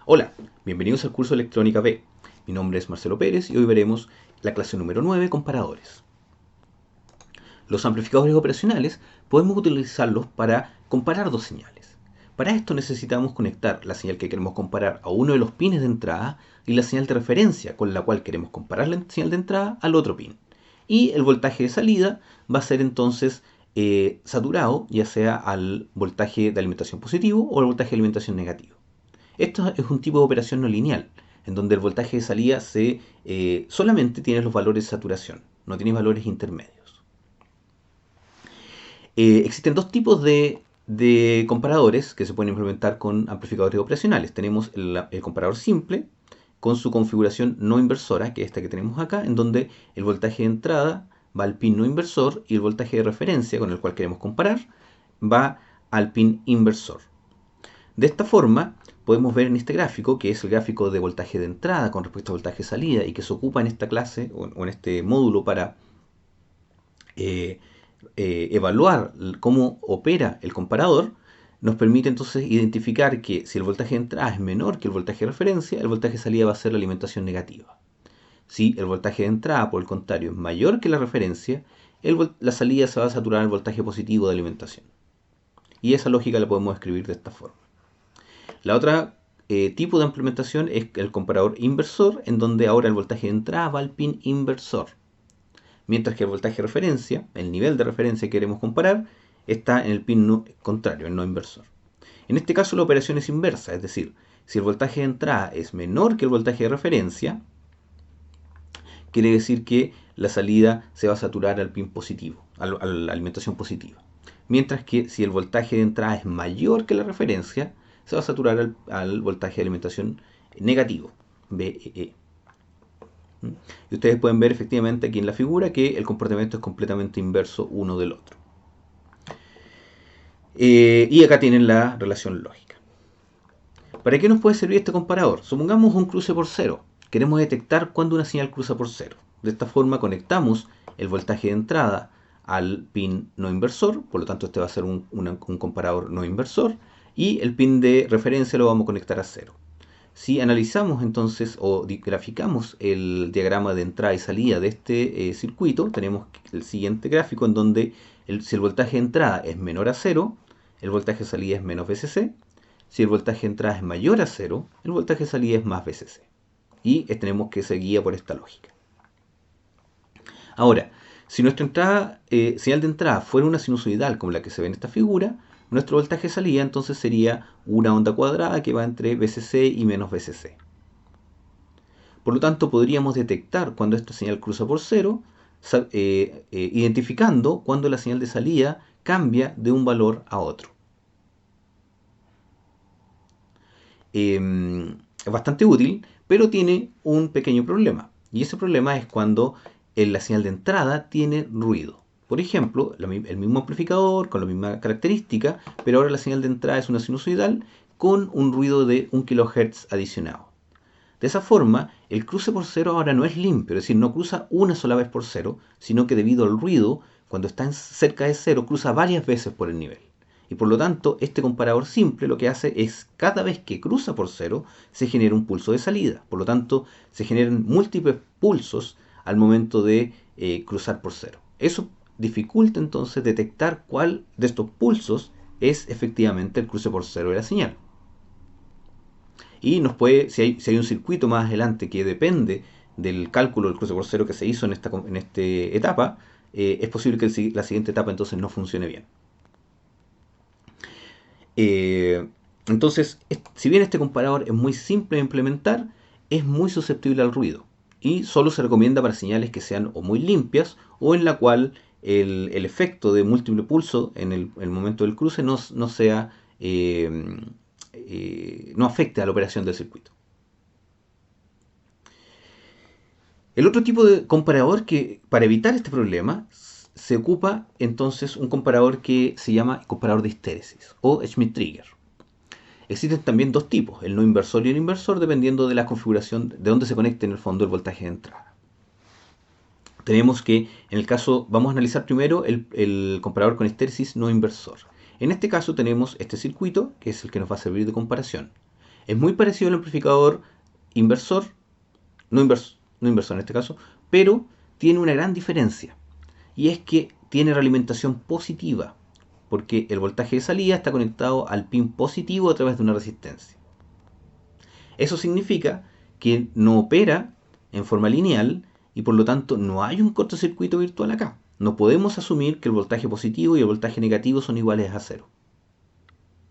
Hola, bienvenidos al curso Electrónica B. Mi nombre es Marcelo Pérez y hoy veremos la clase número 9, comparadores. Los amplificadores operacionales podemos utilizarlos para comparar dos señales. Para esto necesitamos conectar la señal que queremos comparar a uno de los pines de entrada y la señal de referencia con la cual queremos comparar la señal de entrada al otro pin. Y el voltaje de salida va a ser entonces saturado, ya sea al voltaje de alimentación positivo o al voltaje de alimentación negativo. Esto es un tipo de operación no lineal, en donde el voltaje de salida solamente tiene los valores de saturación, no tiene valores intermedios. Existen dos tipos de comparadores que se pueden implementar con amplificadores operacionales. Tenemos el comparador simple, con su configuración no inversora, que es esta que tenemos acá, en donde el voltaje de entrada va al pin no inversor y el voltaje de referencia con el cual queremos comparar va al pin inversor. De esta forma, podemos ver en este gráfico, que es el gráfico de voltaje de entrada con respecto a voltaje de salida y que se ocupa en esta clase o en este módulo para eh, evaluar cómo opera el comparador, nos permite entonces identificar que si el voltaje de entrada es menor que el voltaje de referencia, el voltaje de salida va a ser la alimentación negativa. Si el voltaje de entrada, por el contrario, es mayor que la referencia, la salida se va a saturar al voltaje positivo de alimentación. Y esa lógica la podemos escribir de esta forma. La otra tipo de implementación es el comparador inversor, en donde ahora el voltaje de entrada va al pin inversor, mientras que el voltaje de referencia, el nivel de referencia que queremos comparar, está en el pin contrario, el no inversor. En este caso la operación es inversa, es decir, si el voltaje de entrada es menor que el voltaje de referencia, quiere decir que la salida se va a saturar al pin positivo, a la alimentación positiva. Mientras que si el voltaje de entrada es mayor que la referencia, se va a saturar al voltaje de alimentación negativo, VEE. Y ustedes pueden ver efectivamente aquí en la figura que el comportamiento es completamente inverso uno del otro. Y acá tienen la relación lógica. ¿Para qué nos puede servir este comparador? Supongamos un cruce por cero. Queremos detectar cuándo una señal cruza por cero. De esta forma conectamos el voltaje de entrada al pin no inversor, por lo tanto este va a ser un comparador no inversor, y el pin de referencia lo vamos a conectar a cero. Si analizamos entonces o graficamos el diagrama de entrada y salida de este circuito, tenemos el siguiente gráfico en donde si el voltaje de entrada es menor a cero, el voltaje de salida es menos VCC. Si el voltaje de entrada es mayor a cero, el voltaje de salida es más VCC. Y tenemos que se guía por esta lógica. Ahora, si nuestra señal de entrada fuera una sinusoidal como la que se ve en esta figura, nuestro voltaje de salida entonces sería una onda cuadrada que va entre VCC y menos VCC. Por lo tanto, podríamos detectar cuando esta señal cruza por cero, identificando cuando la señal de salida cambia de un valor a otro. Es bastante útil, pero tiene un pequeño problema. Y ese problema es cuando la señal de entrada tiene ruido. Por ejemplo, el mismo amplificador con la misma característica, pero ahora la señal de entrada es una sinusoidal con un ruido de 1 kHz adicionado. De esa forma, el cruce por cero ahora no es limpio, es decir, no cruza una sola vez por cero, sino que debido al ruido, cuando está cerca de cero, cruza varias veces por el nivel. Y por lo tanto, este comparador simple lo que hace es, cada vez que cruza por cero, se genera un pulso de salida. Por lo tanto, se generan múltiples pulsos al momento de cruzar por cero. Eso dificulta entonces detectar cuál de estos pulsos es efectivamente el cruce por cero de la señal. Y nos puede, si hay un circuito más adelante que depende del cálculo del cruce por cero que se hizo en esta etapa, es posible que la siguiente etapa entonces no funcione bien. Entonces, si bien este comparador es muy simple de implementar, es muy susceptible al ruido y solo se recomienda para señales que sean o muy limpias o en la cual el efecto de múltiple pulso en el momento del cruce no sea no afecte a la operación del circuito. El otro tipo de comparador que, para evitar este problema, se ocupa entonces un comparador que se llama comparador de histéresis o Schmitt-Trigger. Existen también dos tipos, el no inversor y el inversor, dependiendo de la configuración de dónde se conecte en el fondo el voltaje de entrada. Tenemos que, en el caso, vamos a analizar primero el comparador con histéresis no inversor. En este caso tenemos este circuito, que es el que nos va a servir de comparación. Es muy parecido al amplificador inversor, no inversor en este caso, pero tiene una gran diferencia. Y es que tiene realimentación positiva, porque el voltaje de salida está conectado al pin positivo a través de una resistencia. Eso significa que no opera en forma lineal y por lo tanto no hay un cortocircuito virtual acá. No podemos asumir que el voltaje positivo y el voltaje negativo son iguales a cero.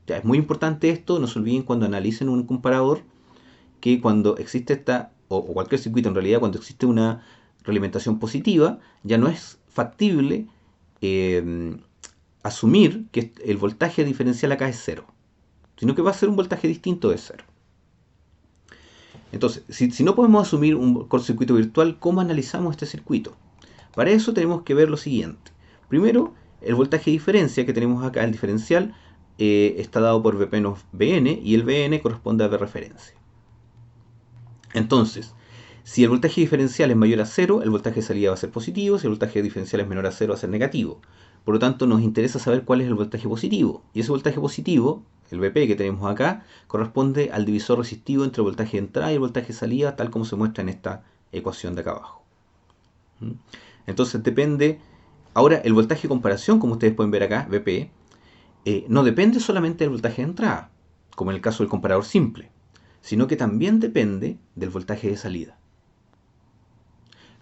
Ya, es muy importante esto, no se olviden cuando analicen un comparador que cuando existe o cualquier circuito en realidad, cuando existe una realimentación positiva, ya no es factible eh, asumir que el voltaje diferencial acá es cero, sino que va a ser un voltaje distinto de cero. Entonces, si no podemos asumir un cortocircuito virtual, ¿cómo analizamos este circuito? Para eso tenemos que ver lo siguiente. Primero, el voltaje de diferencia que tenemos acá, el diferencial, está dado por Vp menos Vn y el Vn corresponde a V referencia. Entonces, si el voltaje diferencial es mayor a 0, el voltaje de salida va a ser positivo, si el voltaje diferencial es menor a 0 va a ser negativo. Por lo tanto, nos interesa saber cuál es el voltaje positivo. Y ese voltaje positivo, el Vp que tenemos acá, corresponde al divisor resistivo entre el voltaje de entrada y el voltaje de salida, tal como se muestra en esta ecuación de acá abajo. Entonces depende. Ahora, el voltaje de comparación, como ustedes pueden ver acá, Vp, no depende solamente del voltaje de entrada, como en el caso del comparador simple, sino que también depende del voltaje de salida.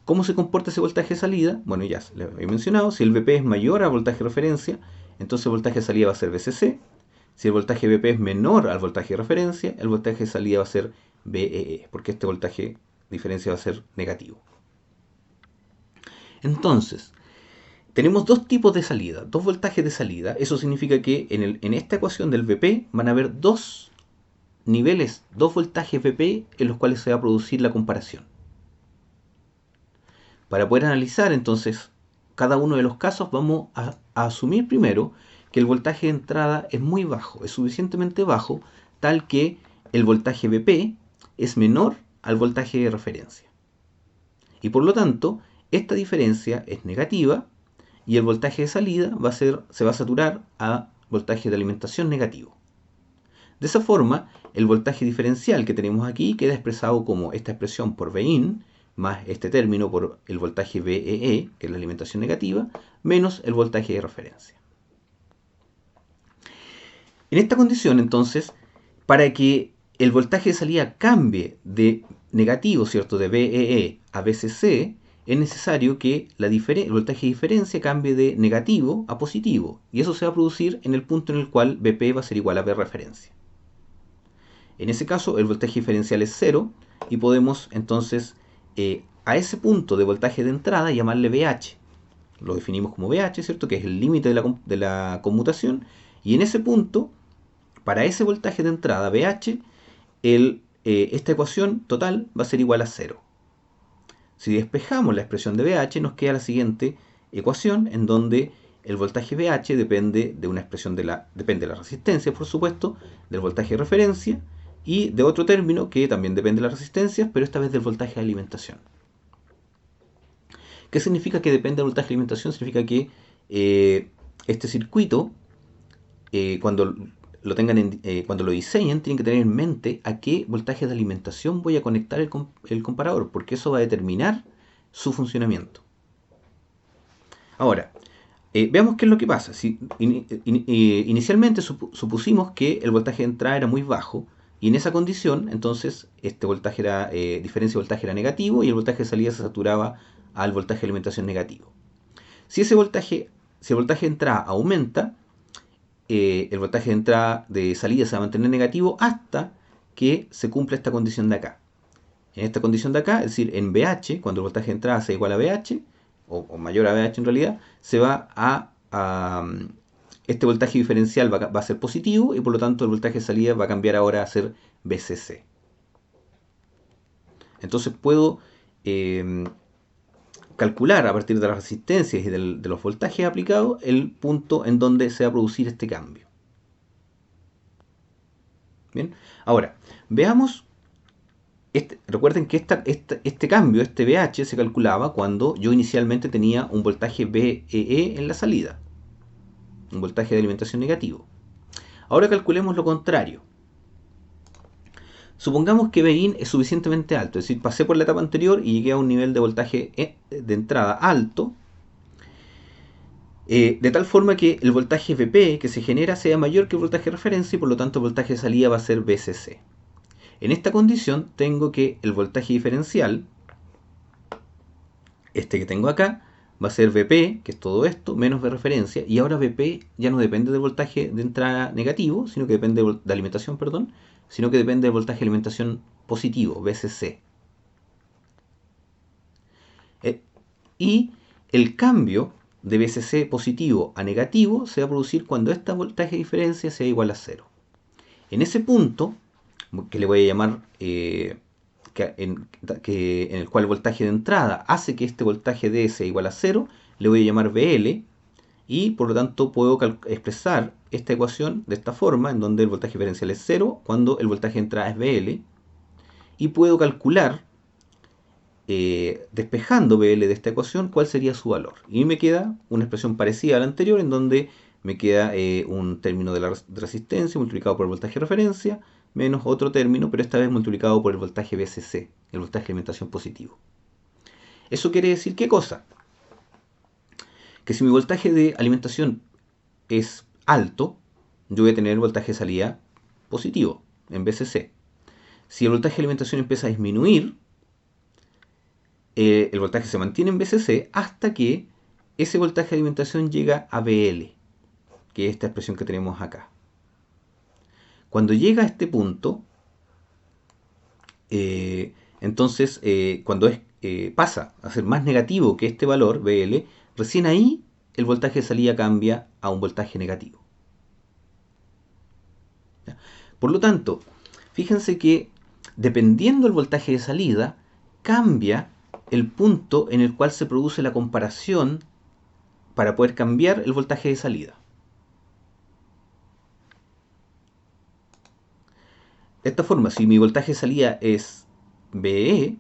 ¿Cómo se comporta ese voltaje de salida? Bueno, ya les he mencionado, si el Vp es mayor al voltaje de referencia, entonces el voltaje de salida va a ser VCC. Si el voltaje Vp es menor al voltaje de referencia, el voltaje de salida va a ser VEE, porque este voltaje de diferencia va a ser negativo. Entonces, tenemos dos tipos de salida, dos voltajes de salida. Eso significa que en esta ecuación del Vp van a haber dos niveles, dos voltajes Vp en los cuales se va a producir la comparación. Para poder analizar entonces cada uno de los casos, vamos a asumir primero que el voltaje de entrada es muy bajo, es suficientemente bajo, tal que el voltaje Vp es menor al voltaje de referencia. Y por lo tanto, esta diferencia es negativa y el voltaje de salida se va a saturar a voltaje de alimentación negativo. De esa forma, el voltaje diferencial que tenemos aquí queda expresado como esta expresión por Vin más este término por el voltaje VEE, que es la alimentación negativa, menos el voltaje de referencia. En esta condición, entonces, para que el voltaje de salida cambie de negativo, ¿cierto?, de VEE a VCC, es necesario que el voltaje de diferencia cambie de negativo a positivo, y eso se va a producir en el punto en el cual Vp va a ser igual a V referencia. En ese caso, el voltaje diferencial es 0 y podemos entonces a ese punto de voltaje de entrada llamarle VH. Lo definimos como VH, ¿cierto?, que es el límite de la conmutación, y en ese punto, para ese voltaje de entrada VH, esta ecuación total va a ser igual a 0. Si despejamos la expresión de VH, nos queda la siguiente ecuación, en donde el voltaje VH depende de una expresión depende de la resistencia, por supuesto, del voltaje de referencia, y de otro término que también depende de las resistencias, pero esta vez del voltaje de alimentación. ¿Qué significa que depende del voltaje de alimentación? Significa que este circuito, cuando cuando lo diseñen, tienen que tener en mente a qué voltaje de alimentación voy a conectar el comparador, porque eso va a determinar su funcionamiento. Ahora, veamos qué es lo que pasa. Si inicialmente supusimos que el voltaje de entrada era muy bajo, y en esa condición, entonces, este voltaje diferencia de voltaje era negativo y el voltaje de salida se saturaba al voltaje de alimentación negativo. Si el voltaje de entrada aumenta, el voltaje de entrada de salida se va a mantener negativo hasta que se cumpla esta condición de acá. En esta condición de acá, es decir, en VH, cuando el voltaje de entrada sea igual a VH, o mayor a VH en realidad, se va este voltaje diferencial va a ser positivo y por lo tanto el voltaje de salida va a cambiar ahora a ser VCC. Entonces puedo calcular a partir de las resistencias y de los voltajes aplicados el punto en donde se va a producir este cambio. Bien, ahora veamos. Recuerden que este cambio, este VH, se calculaba cuando yo inicialmente tenía un voltaje VEE en la salida, un voltaje de alimentación negativo. Ahora calculemos lo contrario. Supongamos que Bin es suficientemente alto, es decir, pasé por la etapa anterior y llegué a un nivel de voltaje de entrada alto, de tal forma que el voltaje Vp que se genera sea mayor que el voltaje de referencia y por lo tanto el voltaje de salida va a ser VCC. En esta condición tengo que el voltaje diferencial, este que tengo acá, va a ser Vp, que es todo esto, menos V referencia, y ahora Vp ya no depende del voltaje de entrada negativo, sino que depende de alimentación, perdón, sino que depende del voltaje de alimentación positivo, VCC. Y el cambio de VCC positivo a negativo se va a producir cuando esta voltaje de diferencia sea igual a 0. En ese punto, que le voy a llamar en el cual el voltaje de entrada hace que este voltaje D sea igual a 0, le voy a llamar VL, y por lo tanto puedo expresar esta ecuación de esta forma, en donde el voltaje diferencial es 0 cuando el voltaje de entrada es VL, y puedo calcular, despejando VL de esta ecuación, cuál sería su valor. Y me queda una expresión parecida a la anterior, en donde me queda un término de la resistencia multiplicado por el voltaje de referencia, menos otro término, pero esta vez multiplicado por el voltaje VCC, el voltaje de alimentación positivo. ¿Eso quiere decir qué cosa? Que si mi voltaje de alimentación es alto, yo voy a tener voltaje de salida positivo en VCC. Si el voltaje de alimentación empieza a disminuir, el voltaje se mantiene en VCC hasta que ese voltaje de alimentación llega a VL, que es esta expresión que tenemos acá. Cuando llega a este punto, entonces cuando pasa a ser más negativo que este valor, VL, recién ahí el voltaje de salida cambia a un voltaje negativo. ¿Ya? Por lo tanto, fíjense que dependiendo del voltaje de salida, cambia el punto en el cual se produce la comparación para poder cambiar el voltaje de salida. De esta forma, si mi voltaje de salida es VE,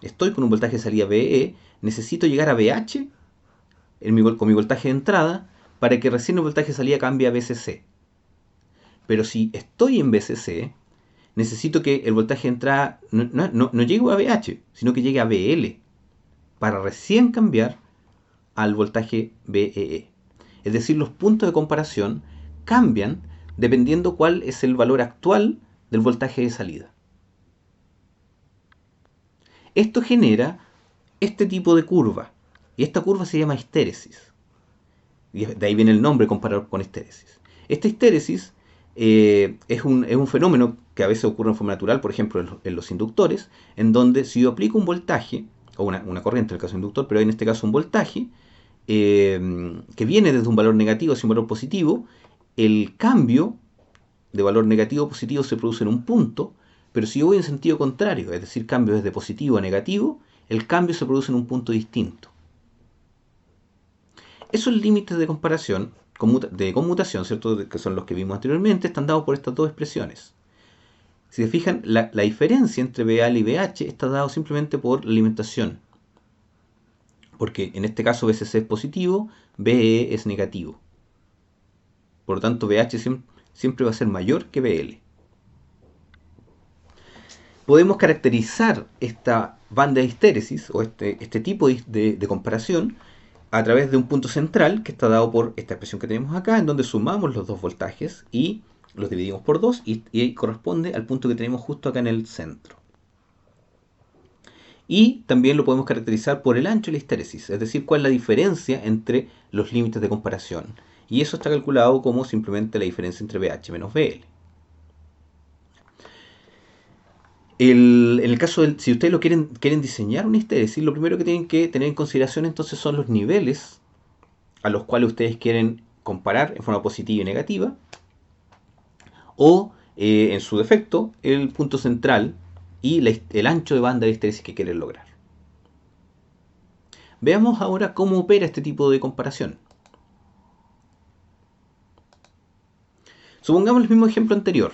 estoy con un voltaje de salida VE, necesito llegar a VH con mi voltaje de entrada para que recién el voltaje de salida cambie a VCC. Pero si estoy en VCC, necesito que el voltaje de entrada no llegue a VH, sino que llegue a VL para recién cambiar al voltaje VEE. Es decir, los puntos de comparación cambian dependiendo cuál es el valor actual del voltaje de salida. Esto genera este tipo de curva, y esta curva se llama histéresis. Y de ahí viene el nombre comparador con histéresis. Esta histéresis es un fenómeno que a veces ocurre en forma natural, por ejemplo en los inductores, en donde si yo aplico un voltaje, o una corriente en el caso del inductor, pero en este caso un voltaje, que viene desde un valor negativo hacia un valor positivo, el cambio de valor negativo a positivo se produce en un punto, pero si yo voy en sentido contrario, es decir, cambio desde positivo a negativo, el cambio se produce en un punto distinto. Esos límites de comparación, de conmutación, ¿cierto?, que son los que vimos anteriormente, están dados por estas dos expresiones. Si se fijan, la diferencia entre VL y VH está dado simplemente por la alimentación. Porque en este caso VCC es positivo, VE es negativo. Por lo tanto, VH siempre va a ser mayor que VL. Podemos caracterizar esta banda de histéresis, o este tipo de comparación, a través de un punto central que está dado por esta expresión que tenemos acá, en donde sumamos los dos voltajes y los dividimos por 2 y corresponde al punto que tenemos justo acá en el centro. Y también lo podemos caracterizar por el ancho de la histéresis, es decir, cuál es la diferencia entre los límites de comparación. Y eso está calculado como simplemente la diferencia entre VH menos VL. En el caso si ustedes quieren diseñar una histéresis, lo primero que tienen que tener en consideración entonces son los niveles a los cuales ustedes quieren comparar en forma positiva y negativa, o en su defecto el punto central y el ancho de banda de histéresis que quieren lograr. Veamos ahora cómo opera este tipo de comparación. Supongamos el mismo ejemplo anterior.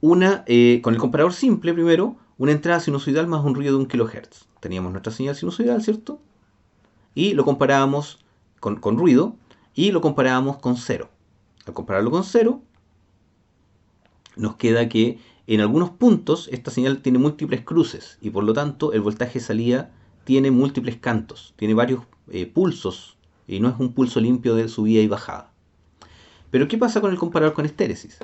Con el comparador simple primero, una entrada sinusoidal más un ruido de 1 kHz. Teníamos nuestra señal sinusoidal, ¿cierto? Y lo comparábamos con ruido y lo comparábamos con 0. Al compararlo con 0, nos queda que En algunos puntos esta señal tiene múltiples cruces y por lo tanto el voltaje de salida tiene múltiples cantos, tiene varios pulsos y no es un pulso limpio de subida y bajada. Pero ¿qué pasa con el comparador con estéresis?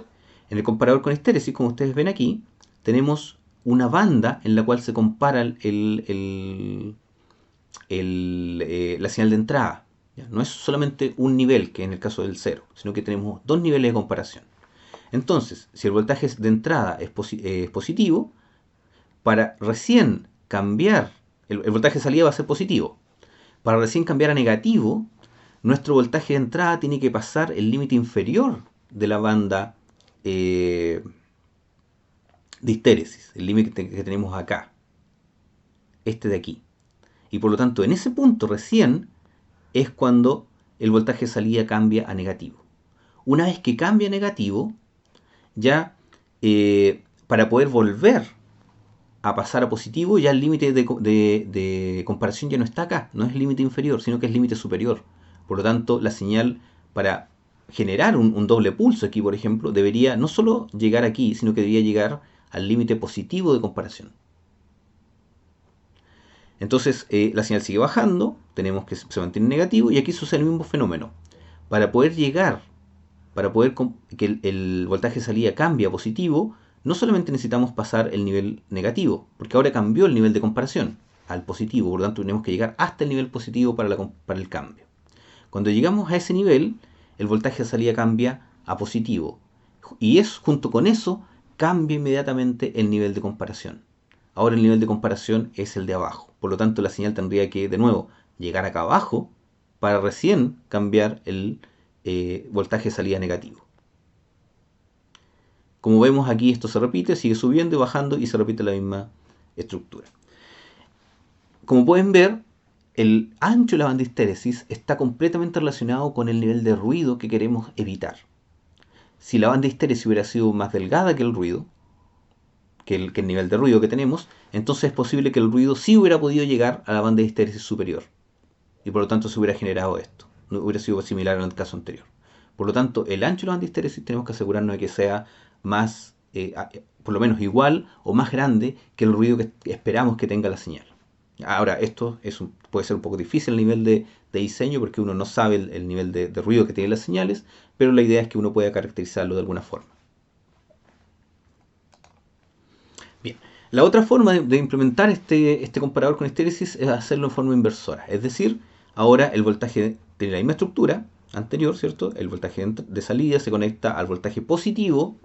En el comparador con estéresis, como ustedes ven aquí, tenemos una banda en la cual se compara la señal de entrada. ¿Ya? No es solamente un nivel, que en el caso del cero, sino que tenemos dos niveles de comparación. Entonces, si el voltaje de entrada es positivo, para recién cambiar, el voltaje de salida va a ser positivo. Para recién cambiar a negativo, nuestro voltaje de entrada tiene que pasar el límite inferior de la banda de histéresis, el límite que tenemos acá, este de aquí. Y por lo tanto, en ese punto recién es cuando el voltaje de salida cambia a negativo. Una vez que cambia a negativo, ya para poder volver a pasar a positivo, ya el límite de comparación ya no está acá, no es límite inferior, sino que es límite superior. Por lo tanto, la señal para generar un doble pulso aquí, por ejemplo, debería no solo llegar aquí, sino que debería llegar al límite positivo de comparación. Entonces la señal sigue bajando, tenemos que se mantiene negativo y aquí sucede el mismo fenómeno. Para poder llegar, para poder que el voltaje de salida cambie a positivo, no solamente necesitamos pasar el nivel negativo, porque ahora cambió el nivel de comparación al positivo, por lo tanto tenemos que llegar hasta el nivel positivo para el cambio. Cuando llegamos a ese nivel, el voltaje de salida cambia a positivo. Y junto con eso cambia inmediatamente el nivel de comparación. Ahora el nivel de comparación es el de abajo. Por lo tanto, la señal tendría que, de nuevo, llegar acá abajo para recién cambiar el voltaje de salida negativo. Como vemos aquí, esto se repite, sigue subiendo y bajando y se repite la misma estructura. Como pueden ver, el ancho de la banda de histéresis está completamente relacionado con el nivel de ruido que queremos evitar. Si la banda de histéresis hubiera sido más delgada que el ruido, que el nivel de ruido que tenemos, entonces es posible que el ruido sí hubiera podido llegar a la banda de histéresis superior. Y por lo tanto se hubiera generado esto. No hubiera sido similar al caso anterior. Por lo tanto, el ancho de la banda de histéresis tenemos que asegurarnos de que sea más, por lo menos igual o más grande que el ruido que esperamos que tenga la señal. Ahora, esto puede ser un poco difícil a nivel de diseño porque uno no sabe el nivel de ruido que tienen las señales, pero la idea es que uno pueda caracterizarlo de alguna forma. Bien, la otra forma de implementar este comparador con estéresis es hacerlo en forma inversora. Es decir, ahora el voltaje tiene la misma estructura anterior, ¿cierto? El voltaje de salida se conecta al voltaje positivo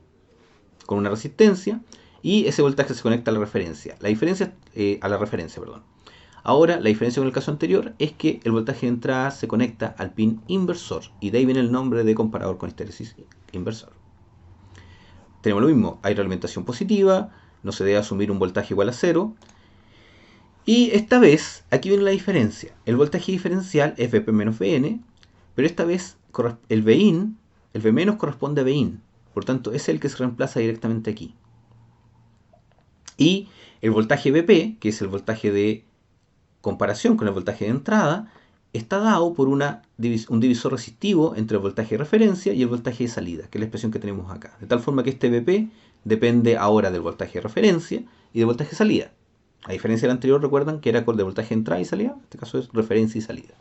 con una resistencia y ese voltaje se conecta a la referencia. La diferencia, a la referencia, perdón. Ahora, la diferencia con el caso anterior es que el voltaje de entrada se conecta al pin inversor y de ahí viene el nombre de comparador con histéresis inversor. Tenemos lo mismo, hay realimentación positiva, no se debe asumir un voltaje igual a cero. Y esta vez, aquí viene la diferencia. El voltaje diferencial es Vp menos Vn, pero esta vez el Vin, el V menos corresponde a Vin. Por tanto, es el que se reemplaza directamente aquí. Y el voltaje Vp, que es el voltaje de comparación con el voltaje de entrada, está dado por un divisor resistivo entre el voltaje de referencia y el voltaje de salida, que es la expresión que tenemos acá. De tal forma que este Vp depende ahora del voltaje de referencia y del voltaje de salida. A diferencia del anterior, recuerdan que era con el voltaje de entrada y salida, en este caso es referencia y salida.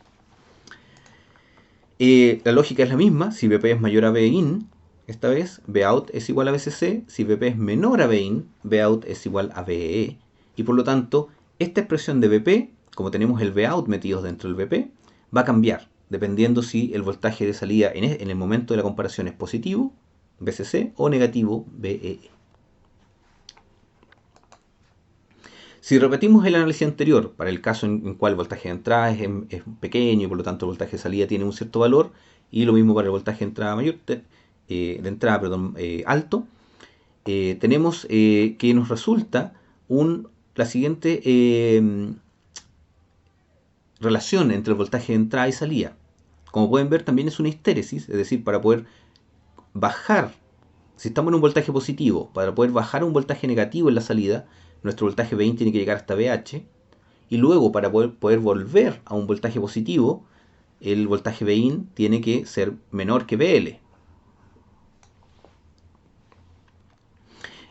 La lógica es la misma, si Vp es mayor a Vin, esta vez Vout es igual a Vcc, si Vp es menor a Vin, Vout es igual a Vee, y por lo tanto, esta expresión de Vp, como tenemos el Vout metidos dentro del Vp, va a cambiar, dependiendo si el voltaje de salida en el momento de la comparación es positivo, Vcc, o negativo, Vee. Si repetimos el análisis anterior, para el caso en cual el voltaje de entrada es pequeño y por lo tanto el voltaje de salida tiene un cierto valor, y lo mismo para el voltaje de entrada alto, tenemos que nos resulta la siguiente relación entre el voltaje de entrada y salida. Como pueden ver, también es una histéresis, es decir, para poder bajar, si estamos en un voltaje positivo, para poder bajar a un voltaje negativo en la salida, nuestro voltaje Vin tiene que llegar hasta VH, y luego para poder volver a un voltaje positivo, el voltaje Vin tiene que ser menor que VL.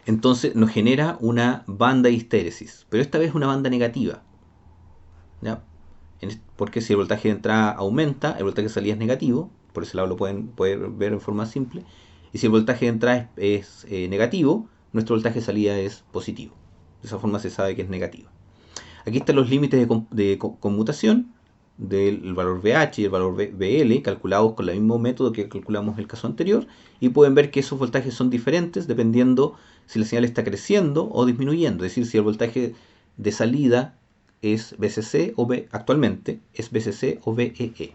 entonces nos genera una banda de histéresis, pero esta vez una banda negativa, ¿ya? Porque si el voltaje de entrada aumenta, el voltaje de salida es negativo, por ese lado lo pueden ver en forma simple, y si el voltaje de entrada es negativo, nuestro voltaje de salida es positivo. De esa forma se sabe que es negativa. Aquí están los límites de conmutación del valor VH y el valor VL, calculados con el mismo método que calculamos en el caso anterior, y pueden ver que esos voltajes son diferentes dependiendo si la señal está creciendo o disminuyendo, es decir, si el voltaje de salida es BCC o actualmente es BCC o BEE.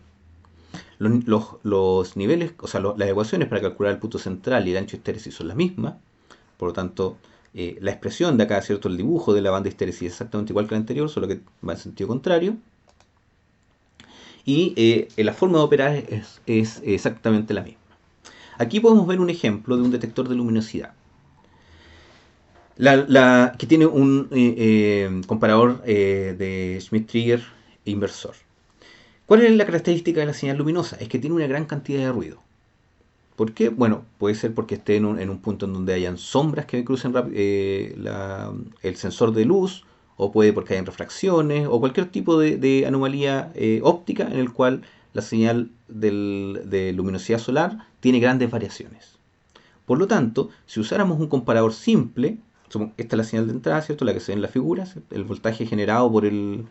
Los niveles, o sea, las ecuaciones para calcular el punto central y el ancho de histéresis son las mismas, por lo tanto, la expresión de acá, ¿cierto? El dibujo de la banda de histéresis es exactamente igual que el anterior, solo que va en sentido contrario. Y la forma de operar es exactamente la misma. Aquí podemos ver un ejemplo de un detector de luminosidad. Que tiene un comparador de Schmidt-Trigger inversor. ¿Cuál es la característica de la señal luminosa? Es que tiene una gran cantidad de ruido. ¿Por qué? Bueno, puede ser porque esté en un punto en donde hayan sombras que crucen el sensor de luz, o puede porque hayan refracciones, o cualquier tipo de anomalía óptica en el cual la señal de luminosidad solar tiene grandes variaciones. Por lo tanto, si usáramos un comparador simple, esta es la señal de entrada, ¿cierto? La que se ve en la figura, ¿cierto? El voltaje generado por el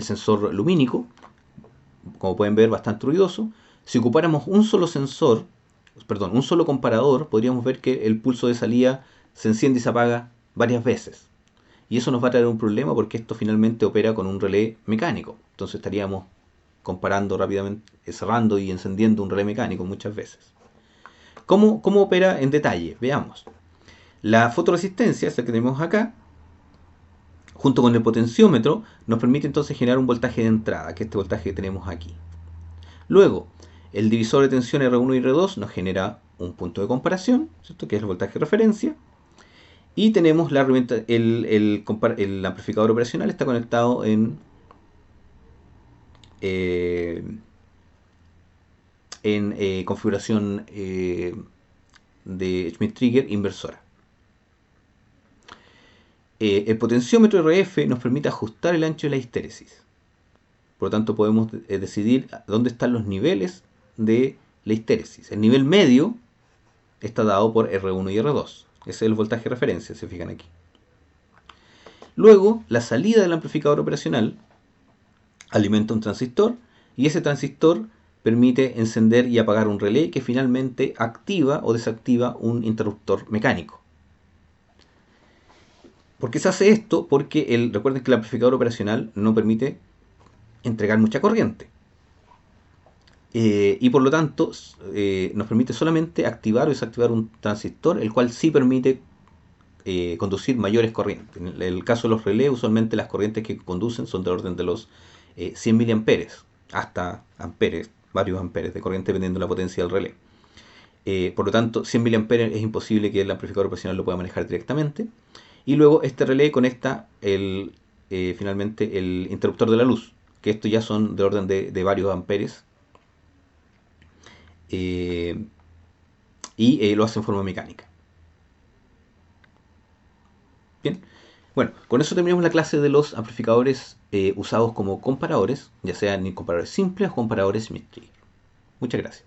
sensor lumínico, como pueden ver, bastante ruidoso. Si ocupáramos un solo sensor, perdón, un solo comparador, podríamos ver que el pulso de salida se enciende y se apaga varias veces. Y eso nos va a traer un problema porque esto finalmente opera con un relé mecánico. Entonces estaríamos comparando rápidamente, cerrando y encendiendo un relé mecánico muchas veces. ¿Cómo opera en detalle? Veamos. La fotoresistencia, esta que tenemos acá, junto con el potenciómetro, nos permite entonces generar un voltaje de entrada, que es este voltaje que tenemos aquí. Luego, el divisor de tensión R1 y R2 nos genera un punto de comparación, ¿cierto? Que es el voltaje de referencia. Y tenemos la herramienta, el amplificador operacional está conectado en configuración de Schmidt-Trigger inversora. El potenciómetro RF nos permite ajustar el ancho de la histéresis. Por lo tanto, podemos decidir dónde están los niveles de la histéresis. El nivel medio está dado por R1 y R2. Ese es el voltaje de referencia, se fijan aquí. Luego, la salida del amplificador operacional alimenta un transistor y ese transistor permite encender y apagar un relé que finalmente activa o desactiva un interruptor mecánico. ¿Por qué se hace esto? Porque recuerden que el amplificador operacional no permite entregar mucha corriente. Y por lo tanto nos permite solamente activar o desactivar un transistor, el cual sí permite conducir mayores corrientes. En el caso de los relés, usualmente las corrientes que conducen son del orden de los 100 miliamperes hasta amperes, varios amperes de corriente dependiendo de la potencia del relé. Por lo tanto, 100 miliamperes es imposible que el amplificador operacional lo pueda manejar directamente. Y luego este relé conecta finalmente el interruptor de la luz, que estos ya son de orden de varios amperes. Y lo hace en forma mecánica. Bien, bueno, con eso terminamos la clase de los amplificadores usados como comparadores, ya sean comparadores simples o comparadores Schmidt-Trigger. Muchas gracias.